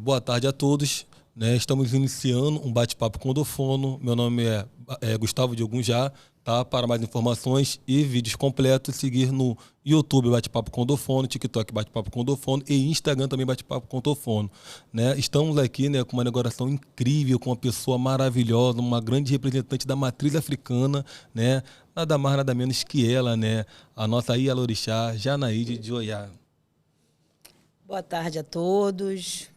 Boa tarde a todos. Né? Estamos iniciando um bate-papo com o Odofono. Meu nome é Gustavo Diogunjá. Tá? Para mais informações e vídeos completos, seguir no YouTube Bate-Papo com o Odofono, TikTok Bate-Papo com o Odofono e Instagram também Bate-Papo com o Odofono. Né? Estamos aqui, né, com uma inauguração incrível, com uma pessoa maravilhosa, uma grande representante da matriz africana, né? Nada mais, nada menos que ela, né? A nossa Ialorixá, Janaíde de Oiá. Boa tarde a todos.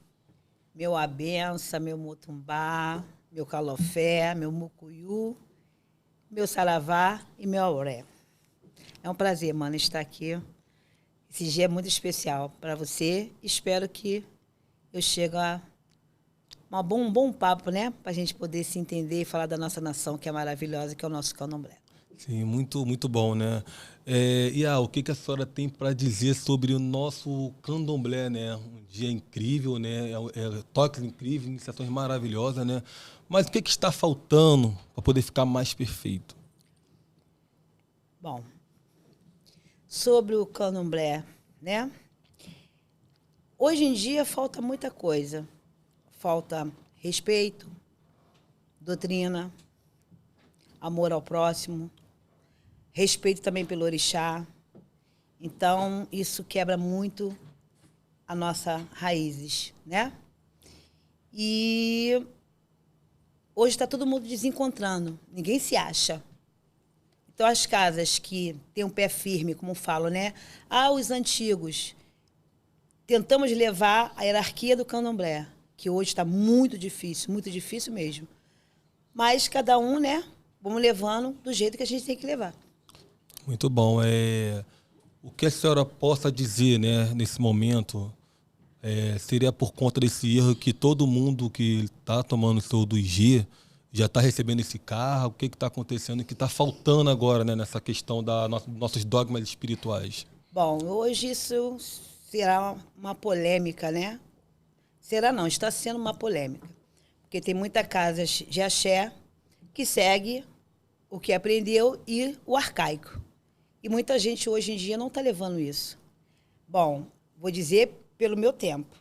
Meu abença, meu mutumbá, meu calofé, meu mucuyu, meu saravá e meu auré. É um prazer, mano, estar aqui. Esse dia é muito especial para você. Espero que eu chegue a um bom papo, né? Para a gente poder se entender e falar da nossa nação, que é maravilhosa, que é o nosso candomblé. Sim, muito bom, né? O que a senhora tem para dizer sobre o nosso candomblé, né? Um dia incrível, né? Toques incríveis, iniciações maravilhosas, né? Mas o que está faltando para poder ficar mais perfeito? Bom, sobre o candomblé, né? Hoje em dia falta muita coisa. Falta respeito, doutrina, amor ao próximo, respeito também pelo orixá. Então, isso quebra muito as nossas raízes, né? E hoje está todo mundo desencontrando, ninguém se acha. Então, as casas que têm um pé firme, como falo, né? Os antigos, tentamos levar a hierarquia do candomblé, que hoje está muito difícil mesmo. Mas cada um, né? Vamos levando do jeito que a gente tem que levar. Muito bom. O que a senhora possa dizer, né, nesse momento, seria por conta desse erro que todo mundo que está tomando o seu do IG já está recebendo esse cargo? O que está acontecendo e que está faltando agora, né, nessa questão dos nossos dogmas espirituais? Bom, hoje isso será uma polêmica, né? Será não, está sendo uma polêmica. Porque tem muitas casas de axé que segue o que aprendeu e o arcaico. E muita gente hoje em dia não está levando isso. Bom, vou dizer pelo meu tempo.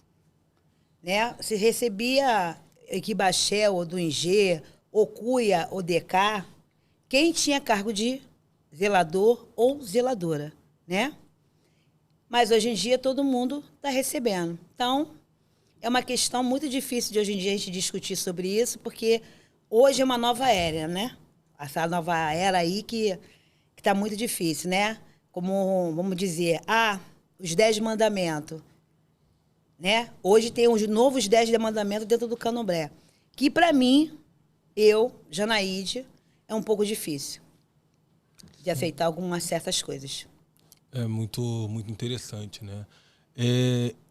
Né? Se recebia Equibaxé, ou do Ingê, ou Cuia, ou DK, quem tinha cargo de zelador ou zeladora, né? Mas hoje em dia todo mundo está recebendo. Então, é uma questão muito difícil de hoje em dia a gente discutir sobre isso, porque hoje é uma nova era, né? Essa nova era aí que está muito difícil, né? Como, vamos dizer, os 10 mandamentos, né? Hoje tem os novos 10 mandamentos dentro do candomblé, que para mim, Janaíde, é um pouco difícil de aceitar algumas certas coisas. É muito interessante, né?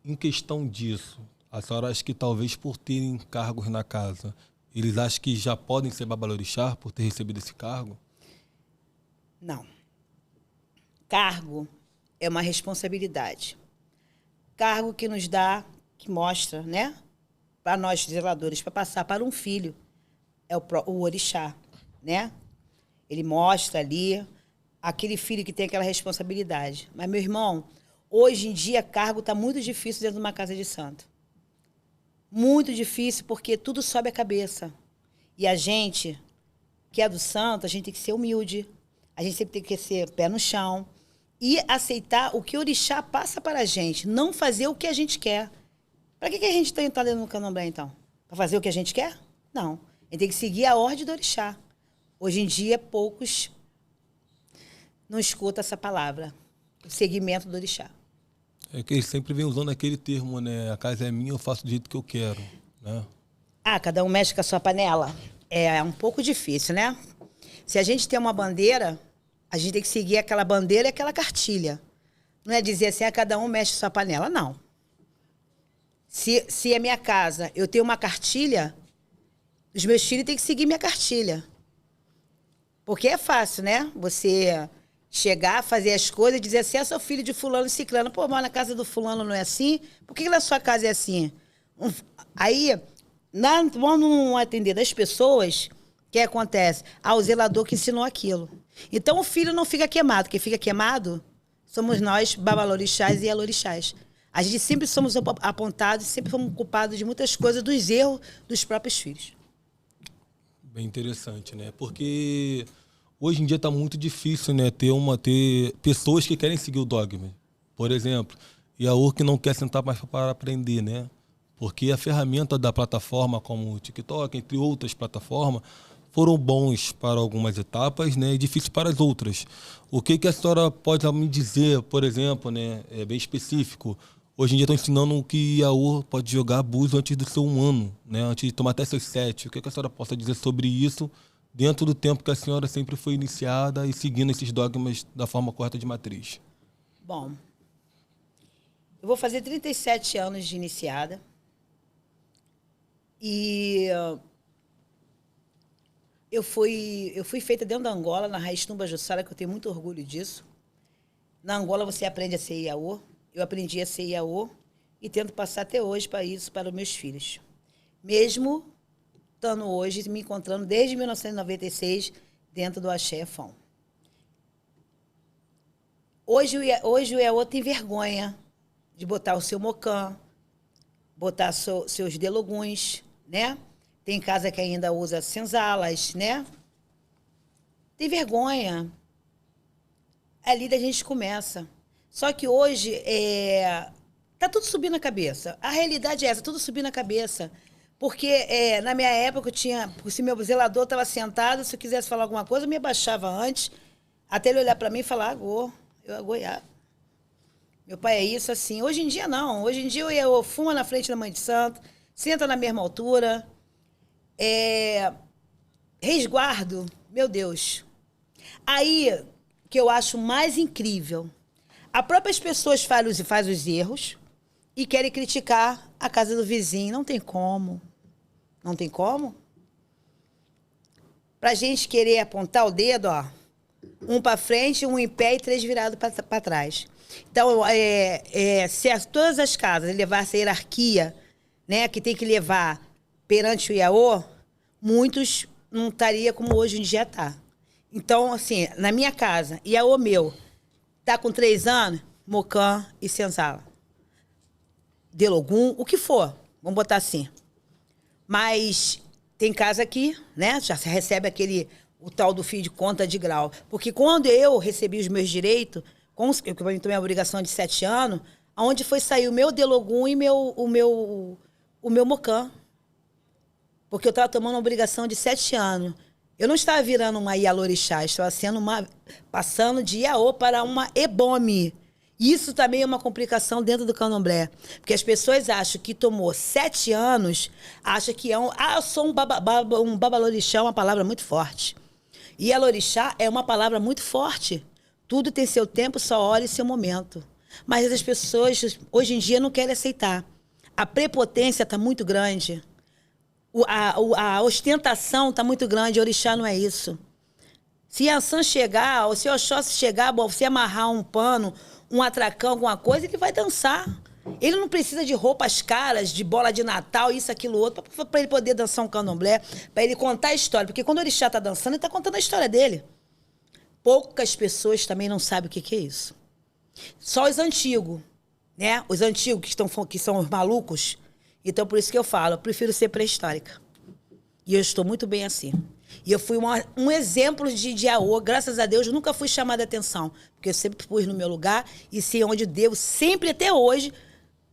Em questão disso, a senhora acha que talvez por terem cargos na casa, eles acham que já podem ser babalorixá por ter recebido esse cargo? Não. Cargo é uma responsabilidade. Cargo que nos dá, que mostra, né? Para nós, zeladores, para passar para um filho, é o orixá, né? Ele mostra ali aquele filho que tem aquela responsabilidade. Mas, meu irmão, hoje em dia, cargo está muito difícil dentro de uma casa de santo. Muito difícil, porque tudo sobe a cabeça. E a gente, que é do santo, a gente tem que ser humilde. A gente sempre tem que ser pé no chão. E aceitar o que o orixá passa para a gente. Não fazer o que a gente quer. Para que a gente está entrando no candomblé, então? Para fazer o que a gente quer? Não. A gente tem que seguir a ordem do orixá. Hoje em dia, poucos não escutam essa palavra. O seguimento do orixá. É que eles sempre vêm usando aquele termo, né? A casa é minha, eu faço do jeito que eu quero, né? Cada um mexe com a sua panela? É um pouco difícil, né? Se a gente tem uma bandeira, a gente tem que seguir aquela bandeira e aquela cartilha. Não é dizer assim, cada um mexe com a sua panela, não. Se é minha casa, eu tenho uma cartilha, os meus filhos têm que seguir minha cartilha. Porque é fácil, né? Você chegar, fazer as coisas e dizer assim, sou filho de fulano e ciclano. Pô, mas na casa do fulano não é assim? Por que na sua casa é assim? Aí, vamos atender das pessoas, o que acontece? O zelador que ensinou aquilo. Então, o filho não fica queimado. Quem fica queimado somos nós, babalorixás e alorixás. A gente sempre somos apontados, sempre fomos culpados de muitas coisas, dos erros dos próprios filhos. Bem interessante, né? Porque hoje em dia está muito difícil, né, ter pessoas que querem seguir o dogma. Por exemplo, Yaô que não quer sentar mais para aprender, né? Porque a ferramenta da plataforma, como o TikTok, entre outras plataformas, foram bons para algumas etapas, né, e difíceis para as outras. O que a senhora pode me dizer, por exemplo, né, é bem específico? Hoje em dia estão ensinando que Yaô pode jogar abuso antes do seu 1 ano, né, antes de tomar até seus 7. O que a senhora possa dizer sobre isso, dentro do tempo que a senhora sempre foi iniciada e seguindo esses dogmas da forma correta de matriz? Bom, eu vou fazer 37 anos de iniciada. E eu fui feita dentro da Angola, na Raiz Tumba Jussara, que eu tenho muito orgulho disso. Na Angola você aprende a ser Yaô. Eu aprendi a ser Yaô e tento passar até hoje para isso, para os meus filhos. Mesmo estando hoje, me encontrando desde 1996 dentro do Axé Fão. Hoje o Yaô tem vergonha de botar o seu mocã, botar seus deloguns, né? Tem casa que ainda usa senzalas, né? Tem vergonha. Ali da gente começa. Só que hoje tá tudo subindo a cabeça. A realidade é essa, tudo subindo a cabeça. Porque na minha época eu tinha, se meu zelador estava sentado, se eu quisesse falar alguma coisa, eu me abaixava antes, até ele olhar para mim e falar, agô, eu agoiar. Meu pai é isso, assim. Hoje em dia, não. Hoje em dia, eu fumo na frente da mãe de santo, senta na mesma altura. Resguardo, meu Deus. Aí, que eu acho mais incrível, as próprias pessoas fazem os erros e querem criticar a casa do vizinho. Não tem como. Não tem como. Pra gente querer apontar o dedo, ó, um para frente, um em pé e 3 virados para trás. Então, se todas as casas levassem a hierarquia, né, que tem que levar perante o Yaô, muitos não estariam como hoje em dia está. Então, assim, na minha casa, Yaô meu, tá com 3 anos, mocã e senzala. Delogum, o que for, vamos botar assim. Mas tem casa aqui, né, já se recebe o tal do fio de conta de grau. Porque quando eu recebi os meus direitos, eu tomei a obrigação de 7 anos, aonde foi sair o meu Delogum e o meu mocã. Porque eu estava tomando uma obrigação de 7 anos. Eu não estava virando uma Ialorixá, estava passando de Iaô para uma Ebome. Isso também é uma complicação dentro do candomblé. Porque as pessoas acham que tomou 7 anos, acham que eu sou um babalorixá, uma palavra muito forte. Ialorixá é uma palavra muito forte. Tudo tem seu tempo, sua hora e seu momento. Mas as pessoas, hoje em dia, não querem aceitar. A prepotência está muito grande. A ostentação está muito grande. Orixá não é isso. Se Yansan chegar, ou se Oxóssi chegar, você amarrar um pano, um atracão, alguma coisa, ele vai dançar. Ele não precisa de roupas caras, de bola de Natal, isso, aquilo, outro, para ele poder dançar um candomblé, para ele contar a história. Porque quando o Orixá está dançando, ele está contando a história dele. Poucas pessoas também não sabem o que é isso. Só os antigos, né? Os antigos que são os malucos. Então, por isso que eu falo, eu prefiro ser pré-histórica. E eu estou muito bem assim. E eu fui um exemplo de Yaô, graças a Deus, eu nunca fui chamada a atenção. Porque eu sempre pus no meu lugar e sei onde devo, sempre até hoje,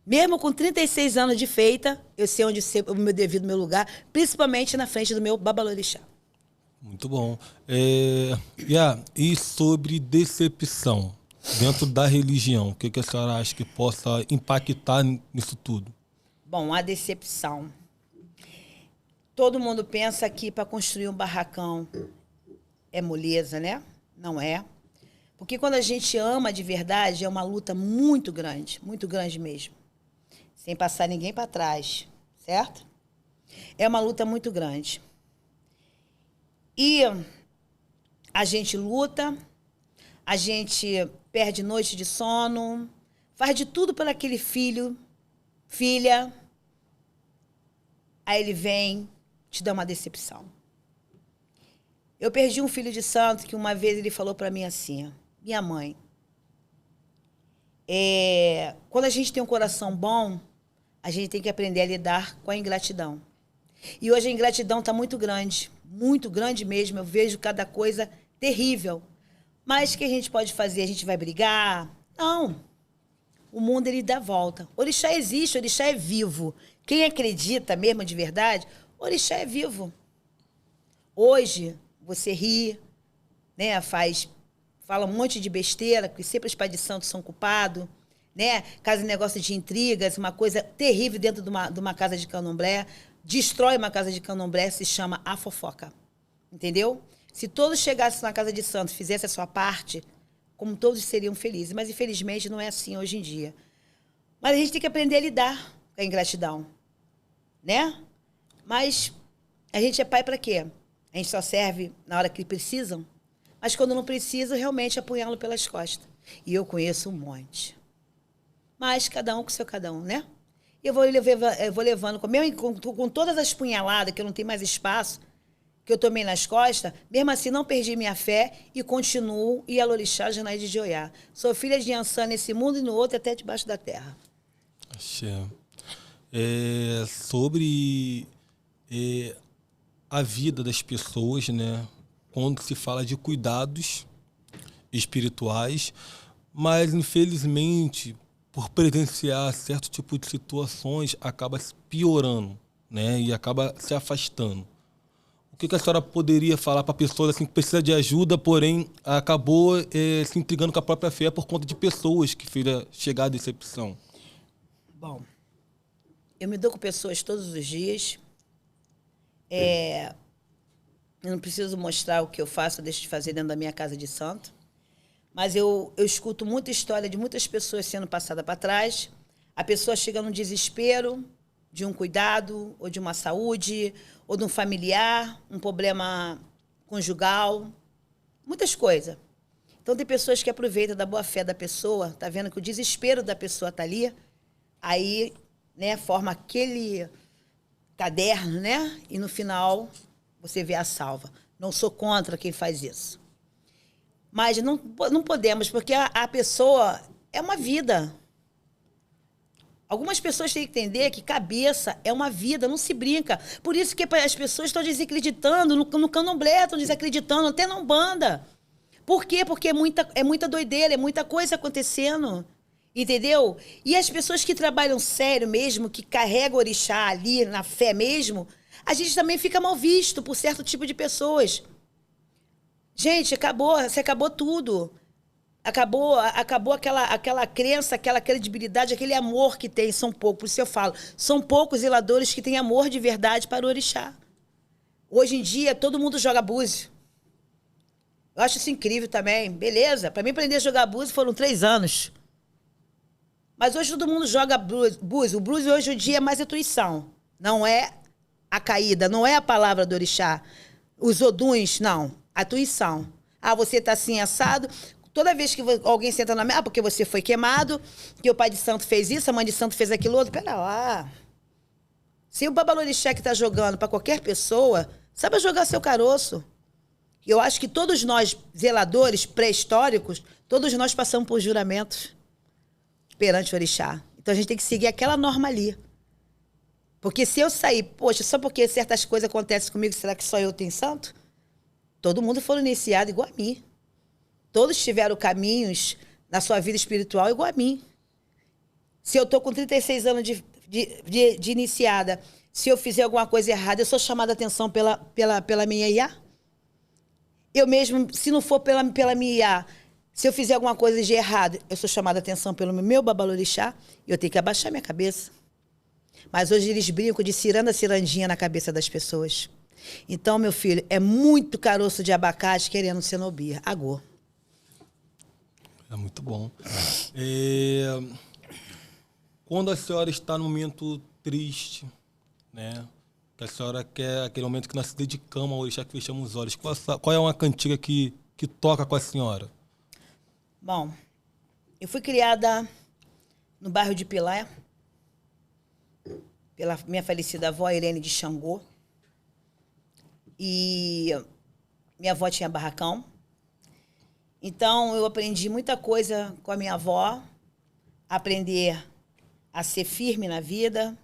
mesmo com 36 anos de feita, eu sei onde o meu devido meu lugar, principalmente na frente do meu babalorixá. Muito bom. E sobre decepção dentro da religião, o que a senhora acha que possa impactar nisso tudo? Bom, a decepção. Todo mundo pensa que para construir um barracão é moleza, né? Não é. Porque quando a gente ama de verdade, é uma luta muito grande mesmo. Sem passar ninguém para trás, certo? É uma luta muito grande. E a gente luta, a gente perde noite de sono, faz de tudo por aquele filho, filha. Aí ele vem, te dá uma decepção. Eu perdi um filho de santo que uma vez ele falou para mim assim, minha mãe, Quando a gente tem um coração bom, a gente tem que aprender a lidar com a ingratidão. E hoje a ingratidão está muito grande mesmo. Eu vejo cada coisa terrível. Mas o que a gente pode fazer? A gente vai brigar? Não. O mundo, ele dá volta. Orixá existe, Orixá é vivo. Quem acredita mesmo de verdade, Orixá é vivo. Hoje, você ri, né? Fala um monte de besteira, que sempre os pais de santo são culpados, né? Casa de negócio de intrigas, uma coisa terrível dentro de uma casa de candomblé. Destrói uma casa de candomblé, se chama a fofoca. Entendeu? Se todos chegassem na casa de santo e fizessem a sua parte, como todos seriam felizes. Mas, infelizmente, não é assim hoje em dia. Mas a gente tem que aprender a lidar com a ingratidão, né? Mas a gente é pai para quê? A gente só serve na hora que precisam, mas quando não precisa, realmente apunhá-lo pelas costas. E eu conheço um monte. Mas cada um com seu cada um, né? E eu vou levando, com todas as punhaladas, que eu não tenho mais espaço, que eu tomei nas costas, mesmo assim não perdi minha fé e continuo Ialorixá Janaíde de Oiá. Sou filha de Iansã nesse mundo e no outro, até debaixo da terra. Axé. Sobre a vida das pessoas, né? Quando se fala de cuidados espirituais, mas infelizmente, por presenciar certo tipo de situações, acaba se piorando, né? E acaba se afastando. O que a senhora poderia falar para a pessoa assim, que precisa de ajuda, porém acabou se intrigando com a própria fé por conta de pessoas que fez chegar à decepção? Bom, eu me dou com pessoas todos os dias. Eu não preciso mostrar o que eu faço, eu deixo de fazer dentro da minha casa de santo. Mas eu escuto muita história de muitas pessoas sendo passadas para trás. A pessoa chega num desespero de um cuidado, ou de uma saúde, ou de um familiar, um problema conjugal, muitas coisas. Então, tem pessoas que aproveitam da boa fé da pessoa, tá vendo que o desespero da pessoa tá ali, aí, né, forma aquele caderno, né? E no final você vê a salva. Não sou contra quem faz isso. Mas não podemos, porque a pessoa é uma vida. Algumas pessoas têm que entender que cabeça é uma vida, não se brinca. Por isso que as pessoas estão desacreditando no candomblé, estão desacreditando até na Umbanda. Por quê? Porque é muita doideira, é muita coisa acontecendo. Entendeu? E as pessoas que trabalham sério mesmo, que carregam o orixá ali na fé mesmo, a gente também fica mal visto por certo tipo de pessoas. Gente, se acabou tudo. Acabou aquela crença, aquela credibilidade, aquele amor que tem. São poucos, por isso eu falo, são poucos zeladores que têm amor de verdade para o orixá. Hoje em dia, todo mundo joga búzio. Eu acho isso incrível também. Beleza, para mim aprender a jogar búzio foram 3 anos. Mas hoje todo mundo joga búzio. O búzio hoje em dia é mais intuição. Não é a caída, não é a palavra do orixá. Os oduns, não. A intuição. Ah, você está assim, assado. Toda vez que alguém senta na mesa, porque você foi queimado, que o pai de santo fez isso, a mãe de santo fez aquilo outro. Pera lá. Se o babalorixá que está jogando para qualquer pessoa, sabe jogar seu caroço. Eu acho que todos nós, zeladores pré-históricos, todos nós passamos por juramentos perante o orixá. Então a gente tem que seguir aquela norma ali. Porque se eu sair, poxa, só porque certas coisas acontecem comigo, será que só eu tenho santo? Todo mundo foi iniciado igual a mim. Todos tiveram caminhos na sua vida espiritual igual a mim. Se eu estou com 36 anos de iniciada, se eu fizer alguma coisa errada, eu sou chamada a atenção pela minha IA? Eu mesmo, se não for pela minha IA, se eu fizer alguma coisa de errado, eu sou chamada a atenção pelo meu babalorixá, e eu tenho que abaixar minha cabeça. Mas hoje eles brincam de cirandinha na cabeça das pessoas. Então, meu filho, é muito caroço de abacate querendo cenobia. Agô. É muito bom. Quando a senhora está num momento triste, né? Que a senhora quer aquele momento que nós se dedicamos ao orixá, que fechamos os olhos. Qual é uma cantiga que toca com a senhora? Bom, eu fui criada no bairro de Pilé, pela minha falecida avó, Irene de Xangô. E minha avó tinha barracão. Então, eu aprendi muita coisa com a minha avó. aprender a ser firme na vida,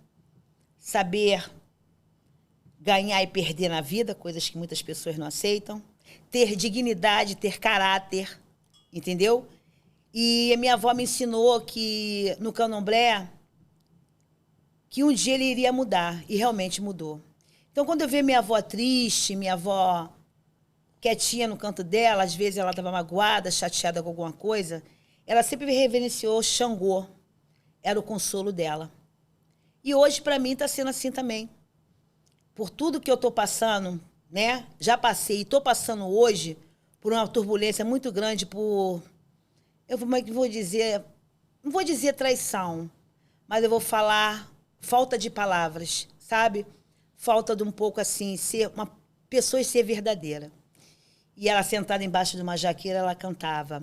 saber ganhar e perder na vida, coisas que muitas pessoas não aceitam, ter dignidade, ter caráter, entendeu? E a minha avó me ensinou que no candomblé, que um dia ele iria mudar, e realmente mudou. Então, quando eu vejo minha avó triste, minha avó quietinha no canto dela, às vezes ela estava magoada, chateada com alguma coisa, ela sempre reverenciou Xangô, era o consolo dela. E hoje, para mim, está sendo assim também. Por tudo que eu estou passando, né? Já passei e estou passando hoje por uma turbulência muito grande, por... Eu vou dizer... Não vou dizer traição, mas eu vou falar falta de palavras, sabe? Falta de um pouco, assim, ser uma pessoa e ser verdadeira. E ela, sentada embaixo de uma jaqueira, ela cantava...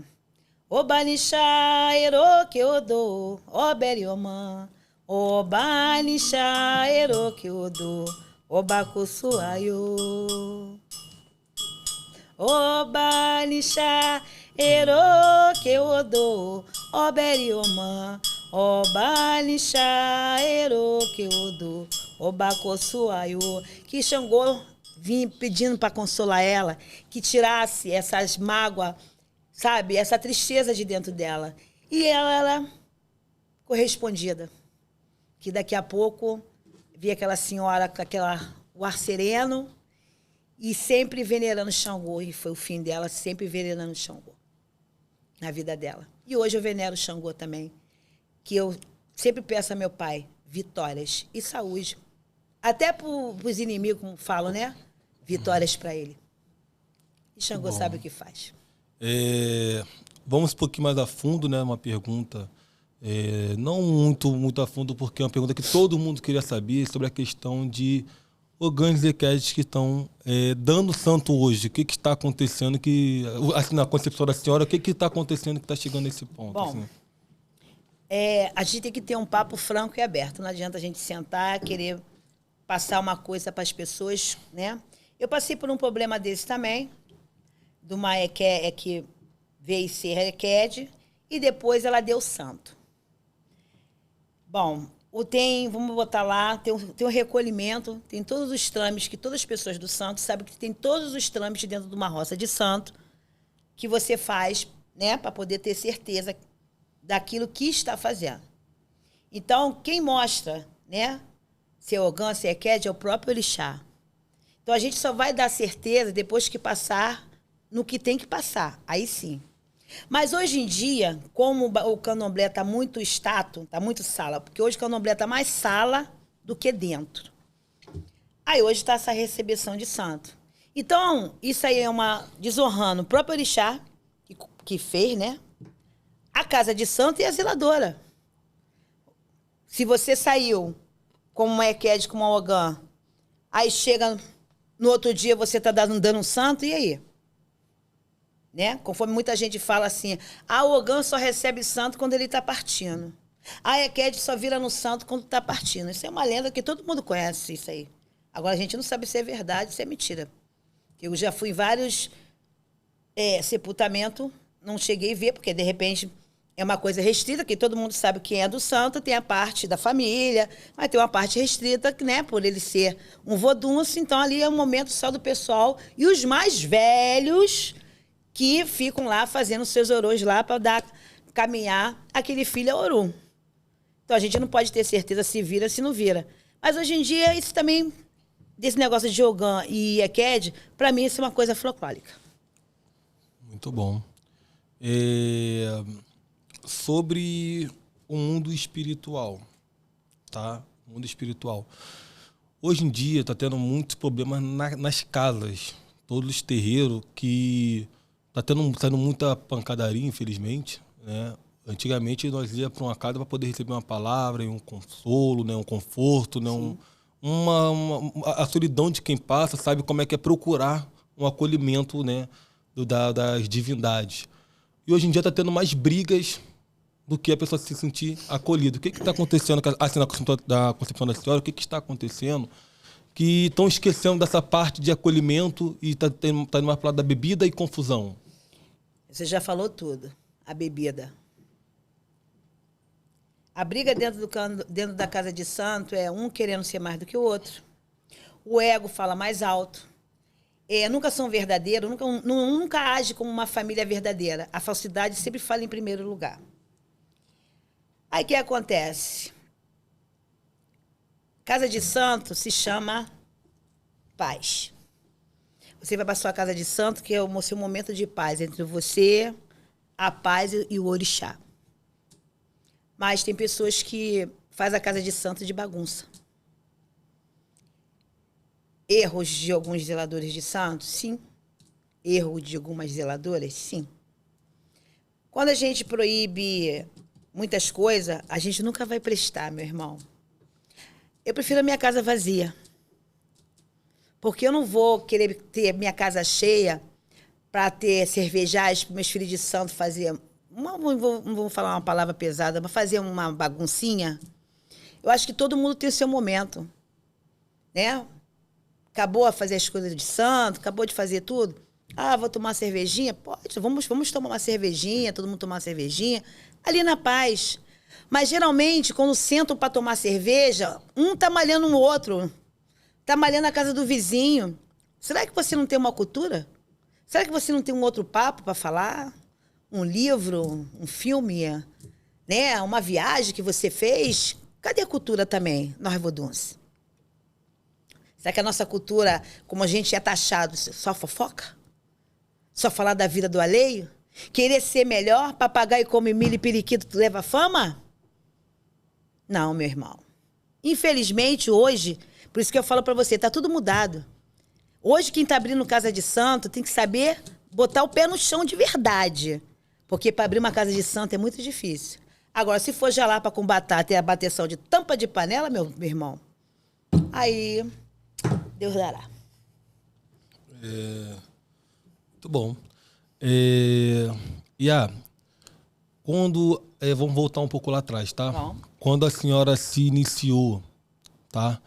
Obanixá, Eroque Odô, Oberiomã, Obanixá, Eroque Odô, Obacuçuaiô. Obanixá, Eroque Odô, Oberiomã, Obanixá, Eroque Odô, Obacuçuaiô. Que Xangô vinha pedindo para consolar ela, que tirasse essas mágoas, sabe, essa tristeza de dentro dela. E ela correspondida. Que daqui a pouco via aquela senhora com o ar sereno e sempre venerando Xangô. E foi o fim dela, sempre venerando Xangô na vida dela. E hoje eu venero Xangô também, que eu sempre peço a meu pai vitórias e saúde. Até para os inimigos, como falam, né? Vitórias para ele. E Xangô sabe o que faz. Vamos um pouquinho mais a fundo, né? Uma pergunta, não muito a fundo, porque é uma pergunta que todo mundo queria saber sobre a questão de Ogãs e Equedes que estão dando santo hoje. O que está acontecendo? Assim, na concepção da senhora, o que está acontecendo que está chegando nesse ponto? Bom, assim? A gente tem que ter um papo franco e aberto. Não adianta a gente sentar, querer passar uma coisa para as pessoas, né? Eu passei por um problema desse também, de uma que veio ser Equede, e depois ela deu santo. Bom, vamos botar lá, tem um recolhimento, tem todos os trâmites, que todas as pessoas do santo sabem que tem todos os trâmites dentro de uma roça de santo que você faz, né, para poder ter certeza daquilo que está fazendo. Então, quem mostra, né, se é Ogã, se é Equede, é o próprio Orixá. Então, a gente só vai dar certeza depois que passar no que tem que passar, aí sim. Mas hoje em dia, como o candomblé está muito status, está muito sala, porque hoje o candomblé está mais sala do que dentro. Aí hoje está essa recepção de santo. Então, isso aí é uma desonrando o próprio Orixá, que fez, né? A casa de santo e a zeladora. Se você saiu como uma Equede, como uma Ogã, aí chega no outro dia você está dando um santo, e aí? Né? Conforme muita gente fala assim, o Ogã só recebe santo quando ele está partindo. A Equede só vira no santo quando está partindo. Isso é uma lenda que todo mundo conhece, isso aí. Agora, a gente não sabe se é verdade, se é mentira. Eu já fui em vários sepultamentos, não cheguei a ver, porque, de repente, é uma coisa restrita, que todo mundo sabe quem é do santo, tem a parte da família, mas tem uma parte restrita, né, por ele ser um vodunço, então ali é um momento só do pessoal. E os mais velhos que ficam lá fazendo seus orôs lá para caminhar aquele filho a Orum. Então a gente não pode ter certeza se vira, se não vira. Mas hoje em dia, isso também, desse negócio de Ogã e Equede, para mim isso é uma coisa folclórica. Muito bom. Sobre o mundo espiritual, tá? O mundo espiritual. Hoje em dia está tendo muitos problemas nas casas, todos os terreiros, que está tendo muita pancadaria, infelizmente, né? Antigamente nós ia para uma casa para poder receber uma palavra, um consolo, né? Um conforto, né? A solidão de quem passa sabe como é que é procurar um acolhimento, né? Das divindades. E hoje em dia está tendo mais brigas do que a pessoa se sentir acolhida. O que está acontecendo, assim, na concepção da senhora, o que está acontecendo que estão esquecendo dessa parte de acolhimento e está indo mais para o lado da bebida e confusão? Você já falou tudo. A bebida. A briga dentro da casa de santo é um querendo ser mais do que o outro. O ego fala mais alto. Nunca são verdadeiros, nunca age como uma família verdadeira. A falsidade sempre fala em primeiro lugar. Aí o que acontece? Casa de santo se chama paz. Você vai para a sua casa de santo, que é o seu momento de paz entre você, a paz e o orixá. Mas tem pessoas que fazem a casa de santo de bagunça. Erros de alguns zeladores de santo? Sim. Erro de algumas zeladoras? Sim. Quando a gente proíbe muitas coisas, a gente nunca vai prestar, meu irmão. Eu prefiro a minha casa vazia. Porque eu não vou querer ter minha casa cheia para ter cervejais para meus filhos de santo fazer... Não vou falar uma palavra pesada, mas fazer uma baguncinha. Eu acho que todo mundo tem o seu momento, né? Acabou a fazer as coisas de santo, acabou de fazer tudo. Vou tomar uma cervejinha? Pode, vamos tomar uma cervejinha, todo mundo tomar uma cervejinha, ali na paz. Mas, geralmente, quando sentam para tomar cerveja, um tá malhando o outro, tá malhando a casa do vizinho. Será que você não tem uma cultura? Será que você não tem um outro papo para falar? Um livro, um filme, né? Uma viagem que você fez? Cadê a cultura também, nós voduns? Será que a nossa cultura, como a gente é taxado, só fofoca? Só falar da vida do alheio? Querer ser melhor, papagaio come milho e periquito tu leva fama? Não, meu irmão. Infelizmente, hoje, por isso que eu falo para você, tá tudo mudado. Hoje, quem tá abrindo casa de santo tem que saber botar o pé no chão de verdade. Porque para abrir uma casa de santo é muito difícil. Agora, se for já lá para combater, ter a bateção de tampa de panela, meu irmão, aí Deus dará. Muito bom. Quando... vamos voltar um pouco lá atrás, tá? Bom. Quando a senhora se iniciou, tá?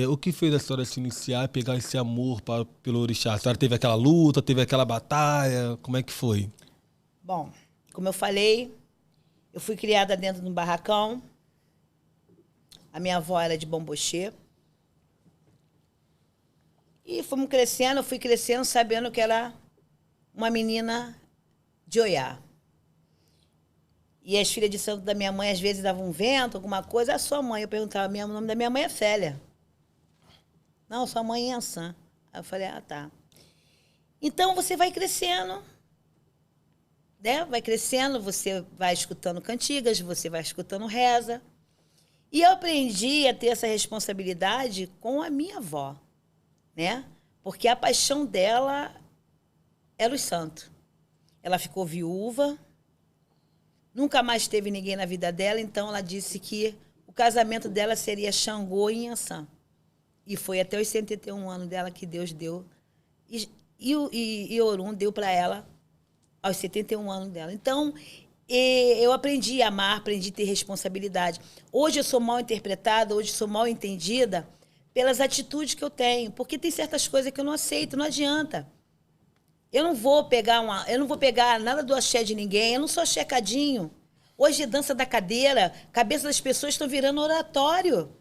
O que fez a senhora se iniciar e pegar esse amor pelo orixá? A senhora teve aquela luta, teve aquela batalha? Como é que foi? Bom, como eu falei, eu fui criada dentro de um barracão. A minha avó era de Bombochê. E fomos crescendo, eu fui crescendo sabendo que era uma menina de Oiá. E as filhas de santo da minha mãe, às vezes, davam um vento, alguma coisa. A sua mãe, eu perguntava, o nome da minha mãe é Célia. Não, sua mãe é Ançã. Aí eu falei, tá. Então, você vai crescendo, né? Vai crescendo, você vai escutando cantigas, você vai escutando reza. E eu aprendi a ter essa responsabilidade com a minha avó, né? Porque a paixão dela era os santos. Ela ficou viúva, nunca mais teve ninguém na vida dela, então ela disse que o casamento dela seria Xangô e Inhansã. E foi até os 71 anos dela que Deus deu. E Orum deu para ela aos 71 anos dela. Então, eu aprendi a amar, aprendi a ter responsabilidade. Hoje eu sou mal interpretada, hoje eu sou mal entendida pelas atitudes que eu tenho, porque tem certas coisas que eu não aceito, não adianta. Eu não vou pegar nada do axé de ninguém, eu não sou axécadinho. Hoje é dança da cadeira, a cabeça das pessoas estão virando oratório.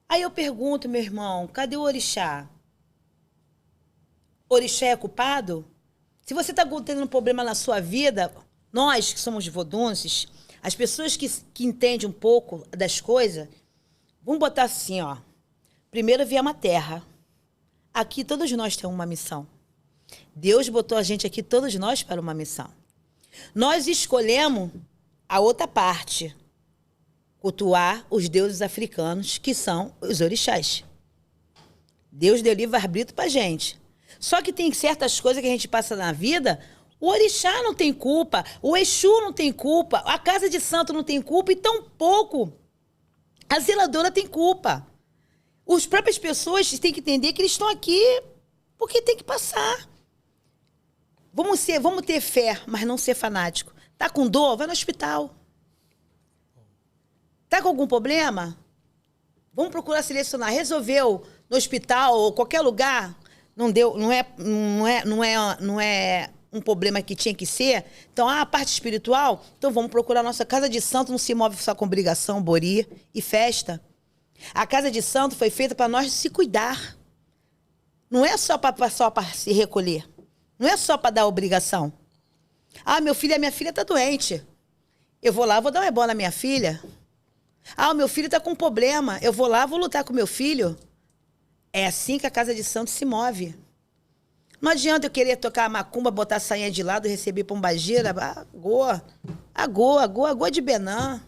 Aí eu pergunto, meu irmão, cadê o orixá? Orixá é culpado? Se você está tendo um problema na sua vida, nós que somos vodunces, as pessoas que entendem um pouco das coisas, vamos botar assim, ó. Primeiro viemos a terra. Aqui todos nós temos uma missão. Deus botou a gente aqui, todos nós, para uma missão. Nós escolhemos a outra parte. Cultuar os deuses africanos, que são os orixás. Deus deu livre-arbítrio para a gente. Só que tem certas coisas que a gente passa na vida, o orixá não tem culpa, o Exu não tem culpa, a casa de santo não tem culpa, e tampouco a zeladora tem culpa. As próprias pessoas têm que entender que eles estão aqui porque tem que passar. Vamos ter fé, mas não ser fanático. Tá com dor? Vai no hospital. Tá com algum problema? Vamos procurar selecionar. Resolveu no hospital ou qualquer lugar? Não deu, não é um problema que tinha que ser. Então, a parte espiritual, então vamos procurar a nossa casa de santo, não se move só com obrigação, bori e festa. A casa de santo foi feita para nós se cuidar. Não é só para se recolher. Não é só para dar obrigação. Ah, meu filho e minha filha estão doentes. Eu vou lá, vou dar uma ebola na minha filha. Ah, o meu filho está com um problema. Eu vou lá, vou lutar com o meu filho. É assim que a casa de santo se move. Não adianta eu querer tocar a macumba, botar a sainha de lado, receber pombagira. Agô de Benã.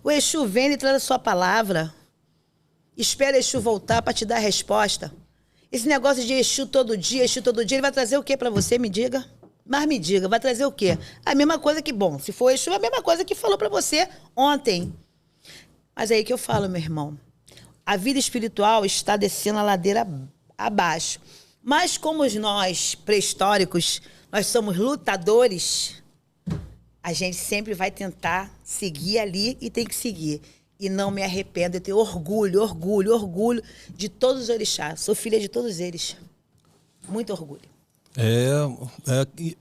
O Exu vem e traz a sua palavra. Espera Exu voltar para te dar a resposta. Esse negócio de Exu todo dia, ele vai trazer o quê para você, me diga? Mas me diga, vai trazer o quê? A mesma coisa que, bom, se for Exu, a mesma coisa que falou para você ontem. Mas é aí que eu falo, meu irmão. A vida espiritual está descendo a ladeira abaixo. Mas como nós, pré-históricos, nós somos lutadores, a gente sempre vai tentar seguir ali e tem que seguir. E não me arrependo, eu tenho orgulho de todos os orixás. Sou filha de todos eles. Muito orgulho.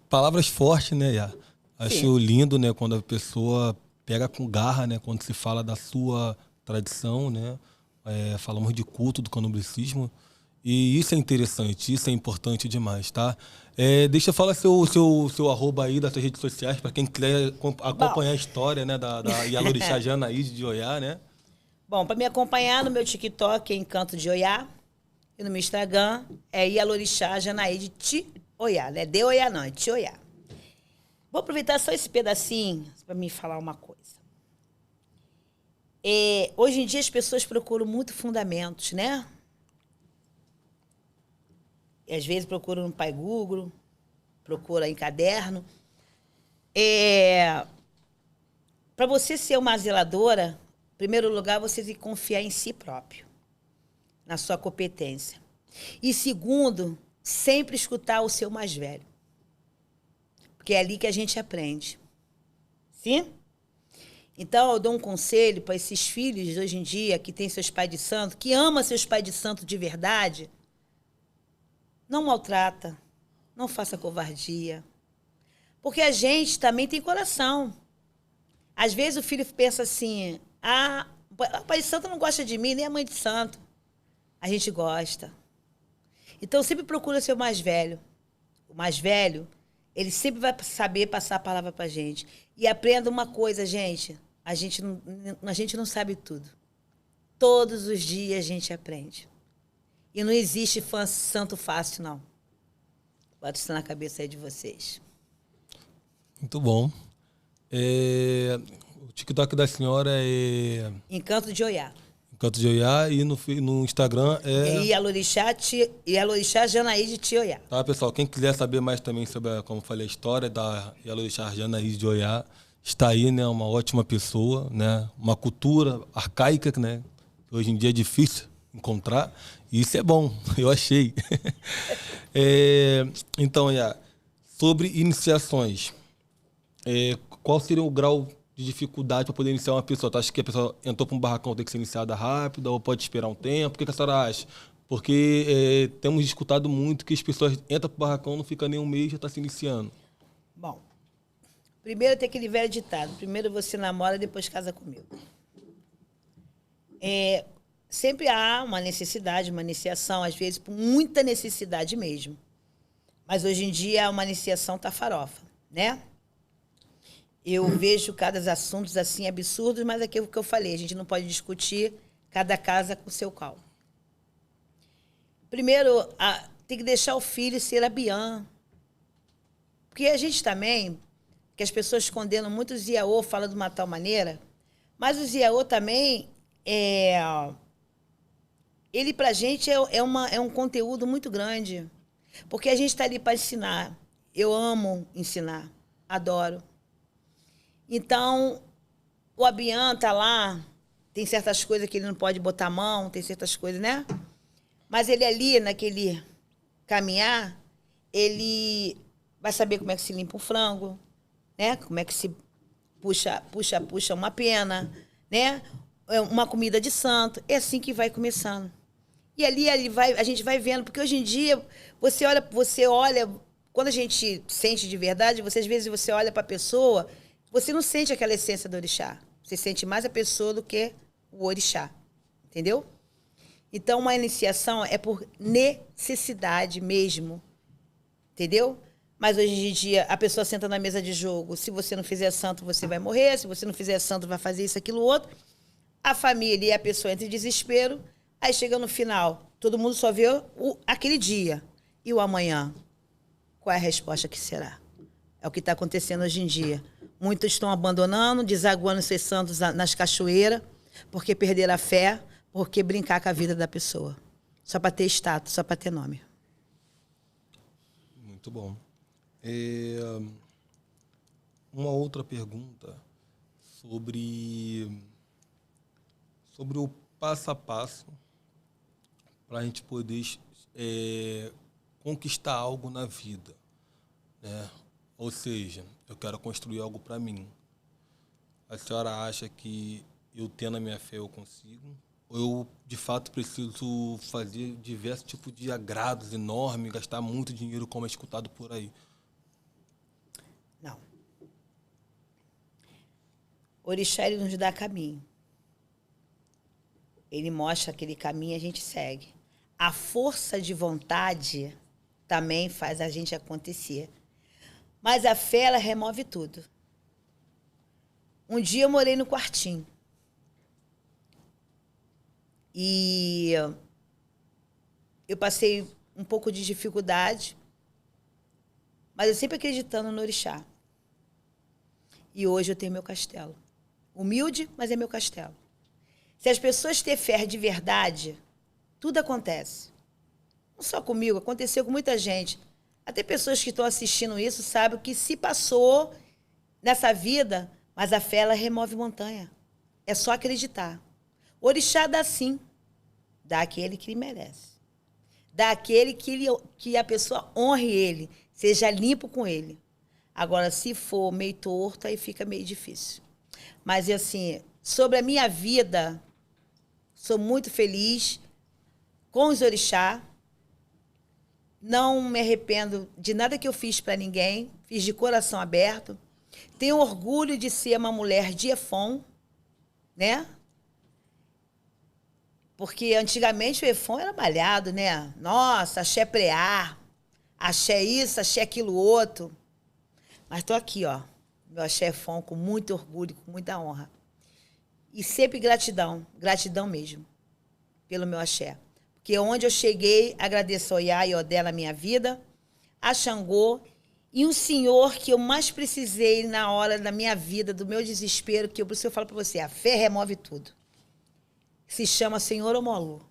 Palavras fortes, né, Iá? Acho Sim. lindo, né, quando a pessoa pega com garra, né, quando se fala da sua tradição, né? Falamos de culto, do candomblicismo. E isso é interessante, isso é importante demais, tá? Deixa eu falar seu arroba aí das suas redes sociais, para quem quiser acompanhar a história, né, da Yalorixá Janaíde de Oiá, né? Bom, para me acompanhar no meu TikTok é Encanto de Oiá. E no meu Instagram é Yalorixá Janaíde Ti Oiá. Não é de Oiá, não, é Ti Oiá. Vou aproveitar só esse pedacinho para me falar uma coisa. Hoje em dia as pessoas procuram muito fundamentos, né? E às vezes procuram no Pai Google, procuram em caderno. Para você ser uma zeladora, em primeiro lugar, você tem que confiar em si próprio, na sua competência. E segundo, sempre escutar o seu mais velho. Porque é ali que a gente aprende. Sim? Então, eu dou um conselho para esses filhos de hoje em dia, que têm seus pais de santo, que ama seus pais de santo de verdade. Não maltrata, não faça covardia. Porque a gente também tem coração. Às vezes o filho pensa assim, o pai de santo não gosta de mim, nem a mãe de santo. A gente gosta. Então, sempre procura ser o mais velho. O mais velho, ele sempre vai saber passar a palavra para a gente. E aprenda uma coisa, gente. A gente não sabe tudo. Todos os dias a gente aprende. E não existe fã santo fácil, não. Bota isso na cabeça aí de vocês. Muito bom. O TikTok da senhora é... Encanto de Oiá. Encanto de Oiá, e no Instagram é... Yalorixá Janaíde Ti Oiá. Tá, pessoal, quem quiser saber mais também sobre, como eu falei, a história da Yalorixá Janaíde de Oiá, está aí, né, uma ótima pessoa, né, uma cultura arcaica, né, que hoje em dia é difícil encontrar, e isso é bom, eu achei. Então, Iá, sobre iniciações, qual seria o grau de dificuldade para poder iniciar uma pessoa? Tu acha que a pessoa entrou para um barracão, tem que ser iniciada rápida ou pode esperar um tempo? O que a senhora acha? Porque temos escutado muito que as pessoas entram para o barracão, não fica nem um mês, já está se iniciando. Bom, primeiro tem aquele velho ditado, primeiro você namora, depois casa comigo. Sempre há uma necessidade, uma iniciação, às vezes por muita necessidade mesmo. Mas hoje em dia uma iniciação tá farofa, né? Eu vejo cada assuntos assim absurdos, mas é aquilo que eu falei, a gente não pode discutir cada casa com seu cal. Primeiro, tem que deixar o filho ser abiã. Porque a gente também, que as pessoas condenam muito o Ziaô, falam de uma tal maneira, mas o Ziaô também ele pra gente é um conteúdo muito grande. Porque a gente está ali para ensinar. Eu amo ensinar, adoro. Então, o Abian tá lá, tem certas coisas que ele não pode botar a mão, tem certas coisas, né? Mas ele ali, naquele caminhar, ele vai saber como é que se limpa um frango, né? Como é que se puxa uma pena, né? Uma comida de santo. É assim que vai começando. E ali a gente vai vendo, porque hoje em dia você olha quando a gente sente de verdade, você, às vezes você olha para a pessoa, você não sente aquela essência do orixá. Você sente mais a pessoa do que o orixá. Entendeu? Então, uma iniciação é por necessidade mesmo. Entendeu? Mas hoje em dia, a pessoa senta na mesa de jogo. Se você não fizer santo, você vai morrer. Se você não fizer santo, vai fazer isso, aquilo, outro. A família e a pessoa entra em desespero. Aí chega no final, todo mundo só vê aquele dia. E o amanhã? Qual é a resposta que será? É o que está acontecendo hoje em dia. Muitos estão abandonando, desaguando seus santos nas cachoeiras, porque perderam a fé, porque brincar com a vida da pessoa. Só para ter status, só para ter nome. Muito bom. Uma outra pergunta sobre o passo a passo para a gente poder conquistar algo na vida, né? Ou seja, eu quero construir algo para mim. A senhora acha que eu tendo a minha fé eu consigo? Ou eu, de fato, preciso fazer diversos tipos de agrados enormes, gastar muito dinheiro como é escutado por aí? Não. O orixá, ele nos dá caminho. Ele mostra aquele caminho e a gente segue. A força de vontade também faz a gente acontecer. Mas a fé, ela remove tudo. Um dia eu morei no quartinho. E eu passei um pouco de dificuldade, mas eu sempre acreditando no orixá. E hoje eu tenho meu castelo. Humilde, mas é meu castelo. Se as pessoas têm fé de verdade, tudo acontece. Não só comigo, aconteceu com muita gente. Até pessoas que estão assistindo isso sabem o que se passou nessa vida, mas a fé, ela remove montanha. É só acreditar. O orixá dá sim. Dá aquele que ele merece. Dá aquele que a pessoa honre ele, seja limpo com ele. Agora, se for meio torto, aí fica meio difícil. Mas, assim, sobre a minha vida, sou muito feliz com os orixá. Não me arrependo de nada que eu fiz para ninguém. Fiz de coração aberto. Tenho orgulho de ser uma mulher de Efon, né? Porque antigamente o Efon era malhado, né? Nossa, axé preá, axé isso, axé aquilo outro. Mas estou aqui, ó, meu axé Efon, com muito orgulho, com muita honra. E sempre gratidão, gratidão mesmo, pelo meu axé. Porque onde eu cheguei, agradeço ao Iá e ao Odé na minha vida, a Xangô, e um senhor que eu mais precisei na hora da minha vida, do meu desespero, que por isso eu falo para você, a fé remove tudo. Se chama Senhor Omolu.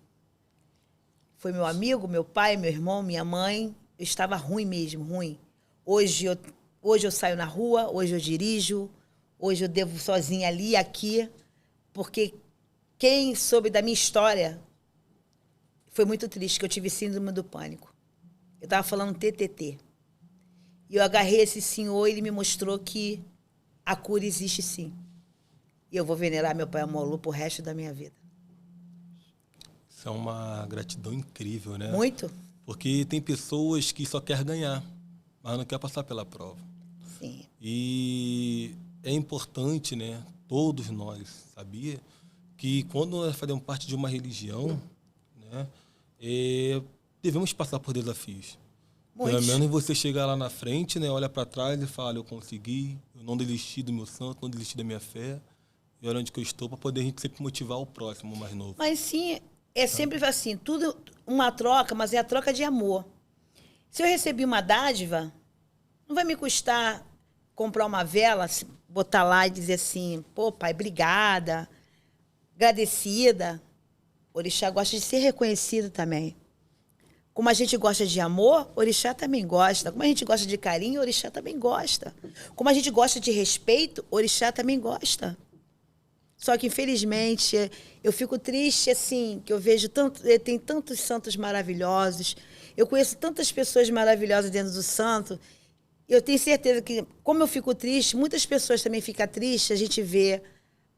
Foi meu amigo, meu pai, meu irmão, minha mãe. Eu estava ruim mesmo, ruim. Hoje eu saio na rua, hoje eu dirijo, hoje eu devo sozinha ali e aqui, porque quem soube da minha história foi muito triste, que eu tive síndrome do pânico. Eu estava falando TTT. E eu agarrei esse senhor e ele me mostrou que a cura existe sim. E eu vou venerar meu pai Omolu pro resto da minha vida. Isso é uma gratidão incrível, né? Muito? Porque tem pessoas que só querem ganhar, mas não quer passar pela prova. Sim. E é importante, né? Todos nós, sabia? Que quando nós fazemos parte de uma religião, né? Devemos passar por desafios. Muitos. Pelo menos você chegar lá na frente, né? Olha para trás e fala, eu consegui, eu não desisti do meu santo, não desisti da minha fé. E olha onde que eu estou, para poder a gente sempre motivar o próximo mais novo. Mas sim, é sempre assim, tudo uma troca, mas é a troca de amor. Se eu recebi uma dádiva, não vai me custar comprar uma vela, botar lá e dizer assim, pô, pai, obrigada, agradecida. O orixá gosta de ser reconhecido também. Como a gente gosta de amor, o orixá também gosta. Como a gente gosta de carinho, o orixá também gosta. Como a gente gosta de respeito, o orixá também gosta. Só que, infelizmente, eu fico triste, assim, que eu vejo tem tantos santos maravilhosos, eu conheço tantas pessoas maravilhosas dentro do santo, eu tenho certeza que, como eu fico triste, muitas pessoas também ficam tristes, a gente vê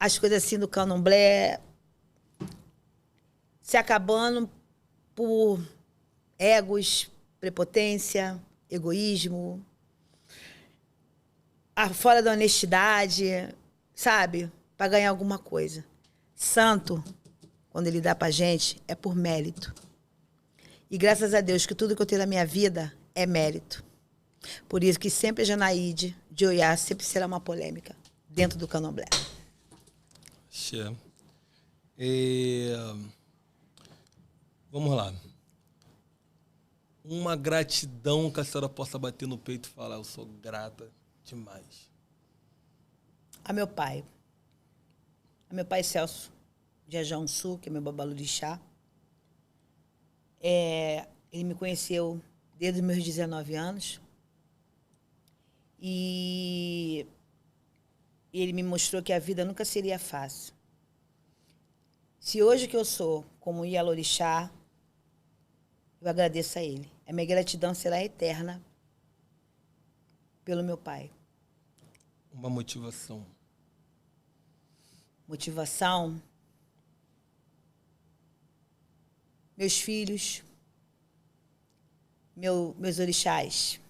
as coisas assim do candomblé se acabando por egos, prepotência, egoísmo, fora da honestidade, sabe? Para ganhar alguma coisa. Santo, quando ele dá pra gente, é por mérito. E graças a Deus que tudo que eu tenho na minha vida é mérito. Por isso que sempre a Janaíde de Oiá sempre será uma polêmica dentro do candomblé. Xê. Vamos lá. Uma gratidão que a senhora possa bater no peito e falar, eu sou grata demais. A meu pai Celso de Ajaunçu, que é meu babalorixá. Ele me conheceu desde os meus 19 anos. E ele me mostrou que a vida nunca seria fácil. Se hoje que eu sou como Ialorixá, eu agradeço a ele. A minha gratidão será eterna pelo meu pai. Uma motivação. Motivação. Meus filhos. Meus orixás.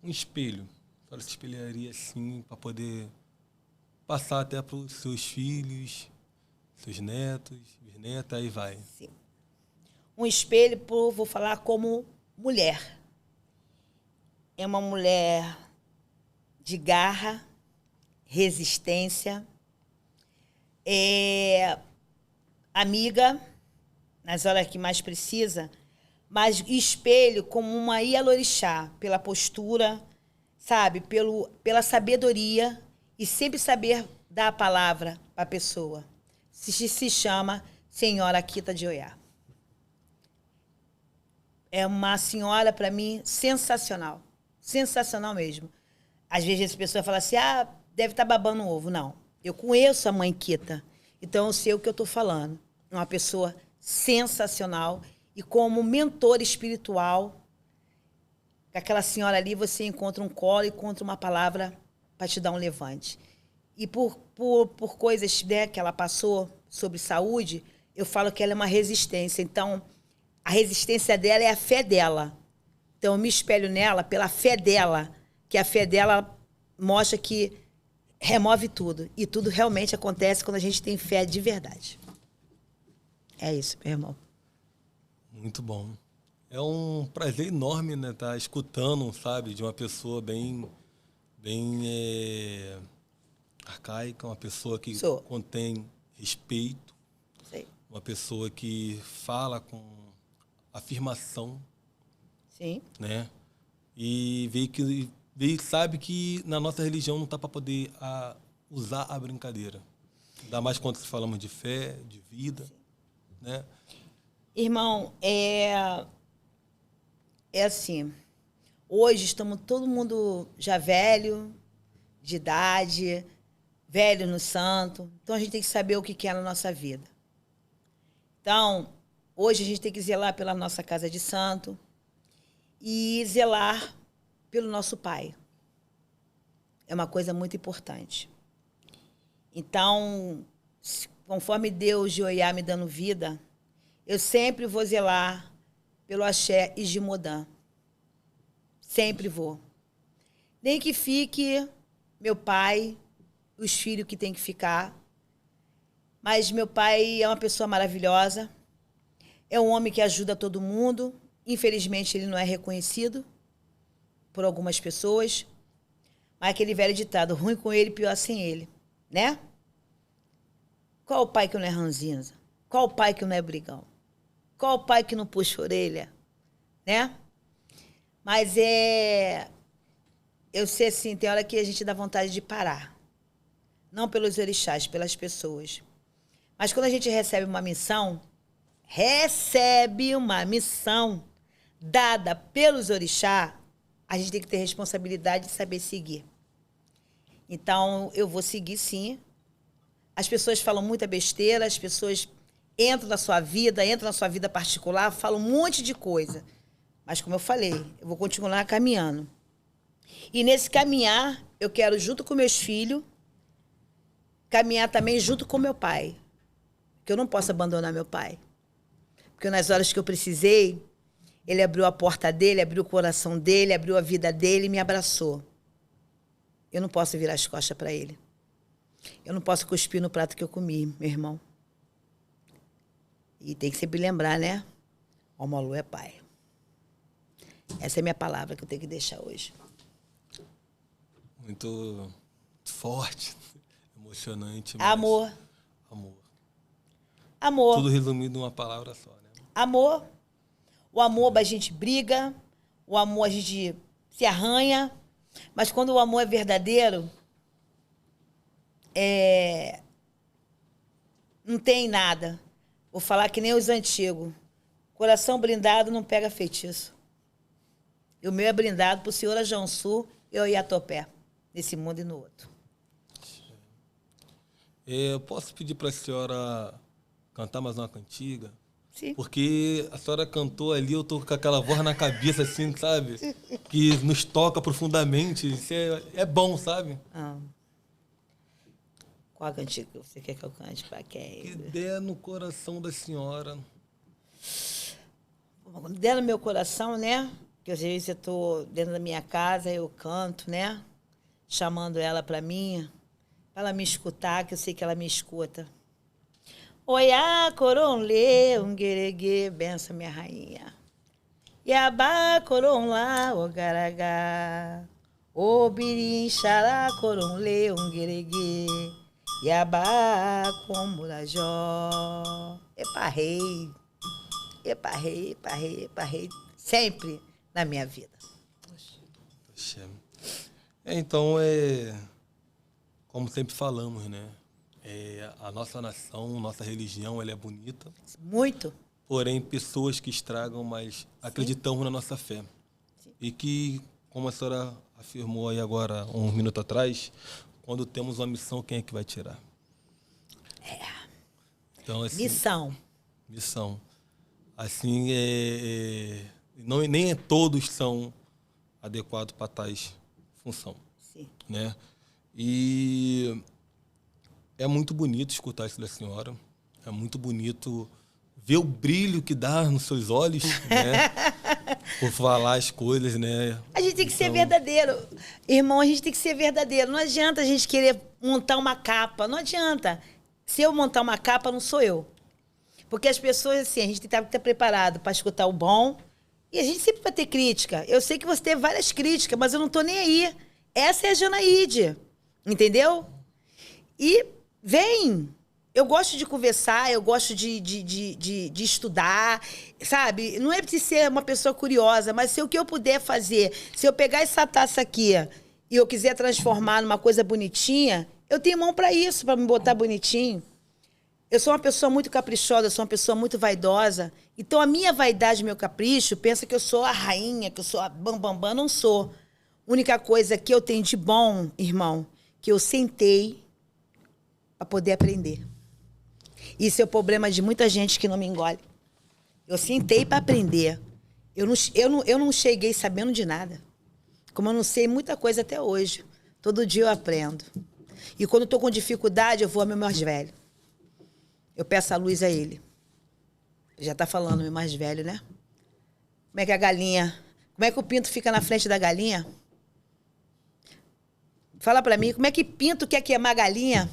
Um espelho. A senhora se espelharia assim para poder passar até para os seus filhos, seus netos, bisnetos, aí vai. Sim. Um espelho, vou falar como mulher. É uma mulher de garra, resistência, amiga, nas horas que mais precisa, mas espelho como uma Ialorixá, pela postura, sabe, pela sabedoria e sempre saber dar a palavra para a pessoa. Se chama Senhora Akita de Oiá. É uma senhora, para mim, sensacional. Sensacional mesmo. Às vezes as pessoas falam assim, deve estar babando o ovo. Não. Eu conheço a mãe Kita, então eu sei o que eu estou falando. Uma pessoa sensacional e como mentor espiritual, com aquela senhora ali você encontra um colo e encontra uma palavra para te dar um levante. E por coisas, né, que ela passou sobre saúde, eu falo que ela é uma resistência. Então, a resistência dela é a fé dela. Então, eu me espelho nela pela fé dela, que a fé dela mostra que remove tudo. E tudo realmente acontece quando a gente tem fé de verdade. É isso, meu irmão. Muito bom. É um prazer enorme, né, estar escutando, sabe, de uma pessoa bem arcaica, uma pessoa que contém respeito, Sei. uma pessoa que fala com afirmação, Sim. né? E sabe que na nossa religião não tá para poder usar a brincadeira. Ainda mais quando falamos de fé, de vida, né? Irmão, é assim, hoje estamos todo mundo já velho, de idade, velho no santo, então a gente tem que saber o que é na nossa vida. Então, hoje a gente tem que zelar pela nossa casa de santo e zelar pelo nosso pai. É uma coisa muito importante. Então, conforme Deus de Oiá me dando vida, eu sempre vou zelar pelo Axé e Jimodã. Sempre vou. Nem que fique meu pai, os filhos que tem que ficar. Mas meu pai é uma pessoa maravilhosa. É um homem que ajuda todo mundo. Infelizmente, ele não é reconhecido por algumas pessoas. Mas aquele velho ditado, ruim com ele, pior sem ele. Né? Qual o pai que não é ranzinza? Qual o pai que não é brigão? Qual o pai que não puxa a orelha? Né? Mas eu sei assim, tem hora que a gente dá vontade de parar. Não pelos orixás, pelas pessoas. Mas quando a gente recebe uma missão dada pelos orixás, a gente tem que ter responsabilidade de saber seguir. Então, eu vou seguir, sim. As pessoas falam muita besteira, as pessoas entram na sua vida particular, falam um monte de coisa. Mas, como eu falei, eu vou continuar caminhando. E nesse caminhar, eu quero, junto com meus filhos, caminhar também junto com meu pai. Porque eu não posso abandonar meu pai. Porque nas horas que eu precisei, Ele abriu a porta dele, abriu o coração dele, abriu a vida dele e me abraçou. Eu não posso virar as costas para ele. Eu não posso cuspir no prato que eu comi, meu irmão. E tem que sempre lembrar, né? O Malu é pai. Essa é a minha palavra que eu tenho que deixar hoje. Muito forte, emocionante. Amor. Amor. Amor. Tudo resumido em uma palavra só, né? Amor. O amor a gente briga, o amor a gente se arranha, mas quando o amor é verdadeiro, não tem nada. Vou falar que nem os antigos. Coração blindado não pega feitiço. E o meu é blindado pro senhor Ajansu e eu Iatopé, nesse mundo e no outro. Eu posso pedir para a senhora cantar mais uma cantiga? Sim. Porque a senhora cantou ali, eu tô com aquela voz na cabeça, assim, sabe? Que nos toca profundamente. Isso é bom, sabe? Qual a cantiga que você quer que eu cante para quem? Que der no coração da senhora. Der no meu coração, né? Que às vezes eu tô dentro da minha casa, eu canto, né? Chamando ela para mim, para ela me escutar, que eu sei que ela me escuta. Oiá, coronlê, ungueregue, benção minha rainha. Iabá, coronlá, ogaragá. Obirim, xará, coronlê, ungueregue. Iabá, comurajó. Epa, rei. Epa, rei, epa, rei, epa, rei. Sempre na minha vida. Poxa. Então, como sempre falamos, né? A nossa nação, nossa religião, ela é bonita. Muito. Porém, pessoas que estragam, mas acreditamos na nossa fé. Sim. E que, como a senhora afirmou aí agora, um minuto atrás, quando temos uma missão, quem é que vai tirar? Então, assim, Missão. Assim, nem todos são adequados para tais função. Sim. Né? E é muito bonito escutar isso da senhora. É muito bonito ver o brilho que dá nos seus olhos, né? Por falar as coisas, né? A gente tem que ser verdadeiro. Irmão, a gente tem que ser verdadeiro. Não adianta a gente querer montar uma capa. Não adianta. Se eu montar uma capa, não sou eu. Porque as pessoas, assim, a gente tem que estar preparado para escutar o bom. E a gente sempre vai ter crítica. Eu sei que você teve várias críticas, mas eu não estou nem aí. Essa é a Janaíde. Entendeu? E vem. Eu gosto de conversar, eu gosto de estudar, sabe? Não é preciso ser uma pessoa curiosa, mas se o que eu puder fazer, se eu pegar essa taça aqui e eu quiser transformar numa coisa bonitinha, eu tenho mão para isso, para me botar bonitinho. Eu sou uma pessoa muito caprichosa, eu sou uma pessoa muito vaidosa. Então, a minha vaidade, meu capricho, pensa que eu sou a rainha, que eu sou a bambambam, não sou. A única coisa que eu tenho de bom, irmão, que eu sentei para poder aprender. Isso é o problema de muita gente que não me engole. Eu sentei para aprender. Eu não cheguei sabendo de nada. Como eu não sei muita coisa até hoje. Todo dia eu aprendo. E quando estou com dificuldade, eu vou ao meu mais velho. Eu peço a luz a ele. Já está falando, meu mais velho, né? Como é que a galinha... Como é que o pinto fica na frente da galinha? Fala para mim, como é que pinto quer queimar a galinha?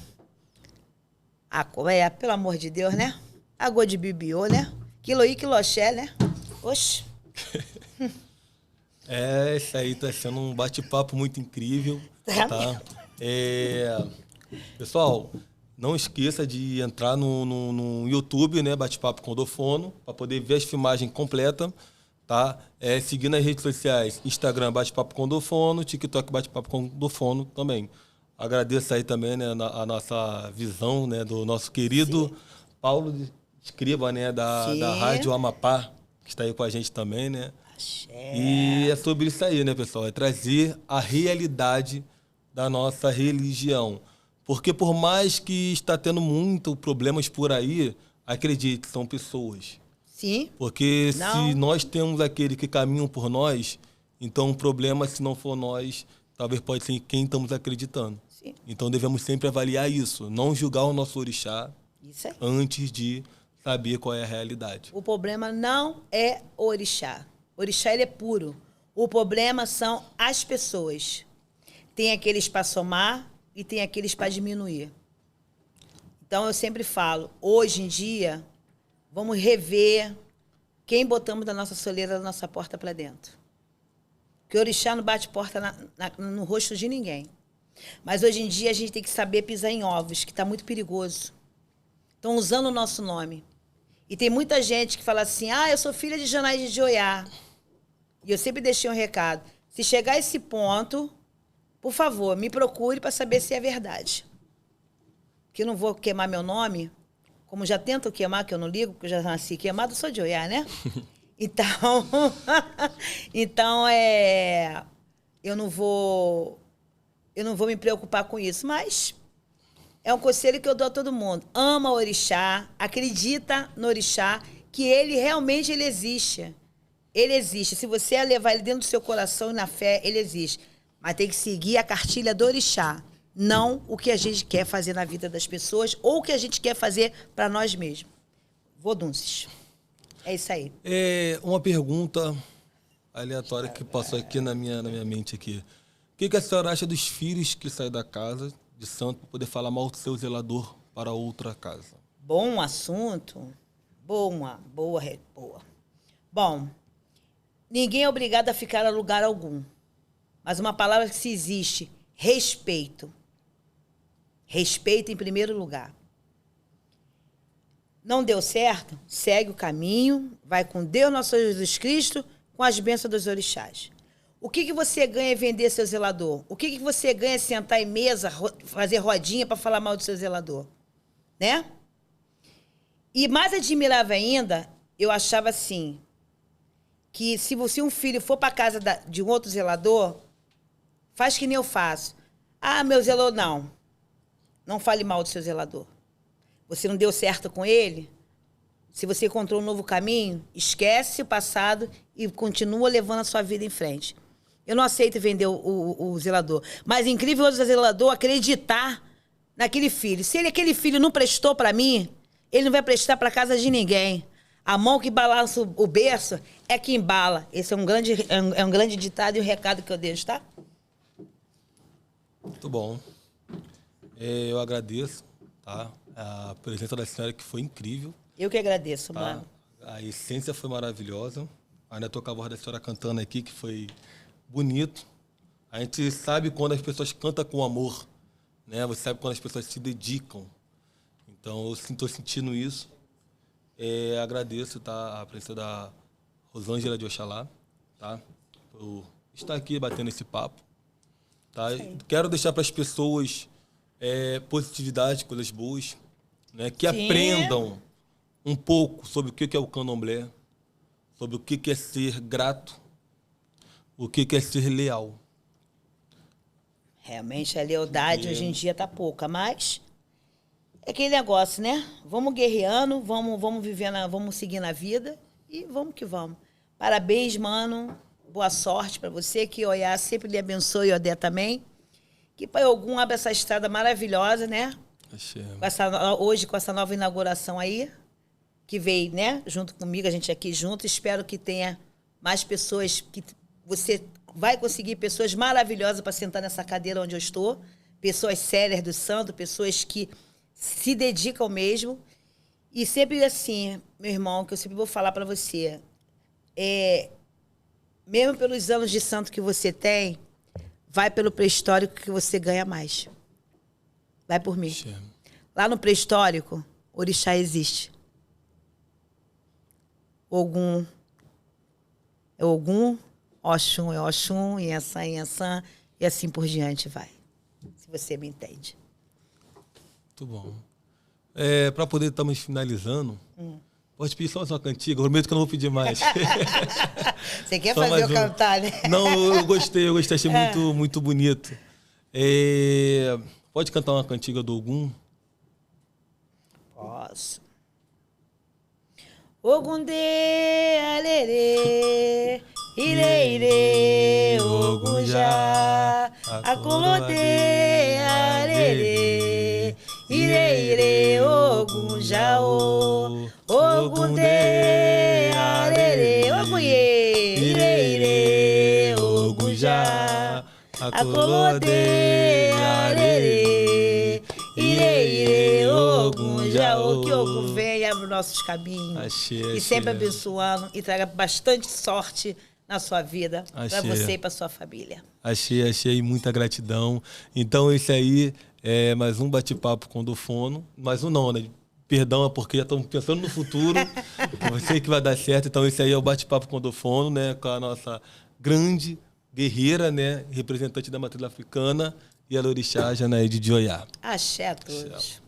Pelo amor de Deus, né? Água de bibiô, né? Quiloí, quiloxé, né? Oxe. Isso aí tá sendo um bate-papo muito incrível, tá? Pessoal, não esqueça de entrar no YouTube, né? Bate-papo com Odofono, para poder ver as filmagens completas, tá? Seguir nas redes sociais, Instagram, Bate-papo com Odofono, TikTok, Bate-papo com Odofono também. Agradeço aí também, né, a nossa visão, né, do nosso querido Paulo Escriba, né, da Rádio Amapá, que está aí com a gente também, né? E é sobre isso aí, né, pessoal? É trazer a realidade da nossa religião. Porque por mais que está tendo muitos problemas por aí, acredite, são pessoas. Sim. Porque se nós temos aquele que caminham por nós, então o problema, se não for nós, talvez pode ser em quem estamos acreditando. Sim. Então devemos sempre avaliar isso, não julgar o nosso orixá antes de saber qual é a realidade. O problema não é o orixá. Orixá, ele é puro. O problema são as pessoas. Tem aqueles para somar e tem aqueles para diminuir. Então, eu sempre falo, hoje em dia, vamos rever quem botamos da nossa soleira, da nossa porta para dentro. Porque o orixá não bate porta no rosto de ninguém. Mas hoje em dia a gente tem que saber pisar em ovos, que está muito perigoso. Estão usando o nosso nome. E tem muita gente que fala assim, eu sou filha de Janaíde de Oiá. E eu sempre deixei um recado. Se chegar a esse ponto, por favor, me procure para saber se é verdade. Que eu não vou queimar meu nome, como já tento queimar, que eu não ligo, porque eu já nasci queimado, sou de Oiá, né? Então, eu não vou me preocupar com isso, mas é um conselho que eu dou a todo mundo. Ama o orixá, acredita no orixá, que ele realmente existe. Ele existe. Se você levar ele dentro do seu coração e na fé, ele existe. Mas tem que seguir a cartilha do orixá, não o que a gente quer fazer na vida das pessoas ou o que a gente quer fazer para nós mesmos. Vodunces. É isso aí. Uma pergunta aleatória que passou aqui na minha mente aqui. O que a senhora acha dos filhos que saem da casa de santo para poder falar mal do seu zelador para outra casa? Bom assunto. Boa. Bom, ninguém é obrigado a ficar a lugar algum. Mas uma palavra que se existe, respeito. Respeito em primeiro lugar. Não deu certo? Segue o caminho, vai com Deus, nosso Senhor Jesus Cristo, com as bênçãos dos orixás. O que você ganha em vender seu zelador? O que você ganha em sentar em mesa, fazer rodinha para falar mal do seu zelador? Né? E mais admirável ainda, eu achava assim, que se um filho for para casa de um outro zelador, faz que nem eu faço. Meu zelador, não. Não fale mal do seu zelador. Você não deu certo com ele? Se você encontrou um novo caminho, esquece o passado e continua levando a sua vida em frente. Eu não aceito vender o zelador. Mas é incrível o zelador acreditar naquele filho. Se aquele filho não prestou para mim, ele não vai prestar para casa de ninguém. A mão que balança o berço é que embala. Esse é um grande ditado e um recado que eu deixo, tá? Muito bom. Eu agradeço, tá? A presença da senhora, que foi incrível. Eu que agradeço, tá? mano. A essência foi maravilhosa. Ainda tô com a voz da senhora cantando aqui, que foi bonito. A gente sabe quando as pessoas cantam com amor, né? Você sabe quando as pessoas se dedicam. Então, eu estou sentindo isso. Agradeço, tá, a presença da Rosângela de Oxalá, tá? Por estar aqui batendo esse papo. Tá? Quero deixar para as pessoas positividade, coisas boas, né? Que Sim. aprendam um pouco sobre o que é o candomblé, sobre o que é ser grato, o que é ser leal. Realmente a lealdade hoje em dia tá pouca, mas é aquele negócio, né? Vamos guerreando, vamos vivendo, vamos seguir na vida e vamos que vamos. Parabéns, mano. Boa sorte para você, que Oiá sempre lhe abençoe, e Odé também. Que Pai Ogum abra essa estrada maravilhosa, né? Hoje, com essa nova inauguração aí, que veio, né? Junto comigo, a gente aqui junto. Espero que tenha mais pessoas, que você vai conseguir pessoas maravilhosas para sentar nessa cadeira onde eu estou. Pessoas sérias do santo, pessoas que se dedicam mesmo. E sempre assim, meu irmão, que eu sempre vou falar para você, mesmo pelos anos de santo que você tem, vai pelo pré-histórico que você ganha mais. Vai por mim. Sim. Lá no pré-histórico, orixá existe. Ogum é Ogum, Oxum é Oxum, Inhaçã é Inhaçã, e assim por diante vai. Se você me entende. Muito bom. Para poder estarmos finalizando, pode pedir só uma cantiga, eu prometo que eu não vou pedir mais. Você quer Só fazer mais eu cantar, né? Não, eu gostei, achei muito bonito. Pode cantar uma cantiga do Ogum? Posso. Ogundê, alerê, ireire, Ogunjá, acolodê, alerê, ireire, Ogunjá, Ogundê, alerê, Ogunhê, Acolode, arerê, irê, Ogum, Jaô, que Ogum vem e abre os nossos caminhos. Axé, E sempre axé. abençoando e traga bastante sorte na sua vida, para Axé. você e para sua família. Achei muita gratidão. Então, esse aí é mais um bate-papo com o Dofono. Mais um não, né? Perdão, é porque já estamos pensando no futuro. Eu sei que vai dar certo. Então, esse aí é o bate-papo com o Dofono, né? Com a nossa grande guerreira, né? Representante da matriz africana, e a Lorixá Janaíde de Oiá. Axé a todos. Axé.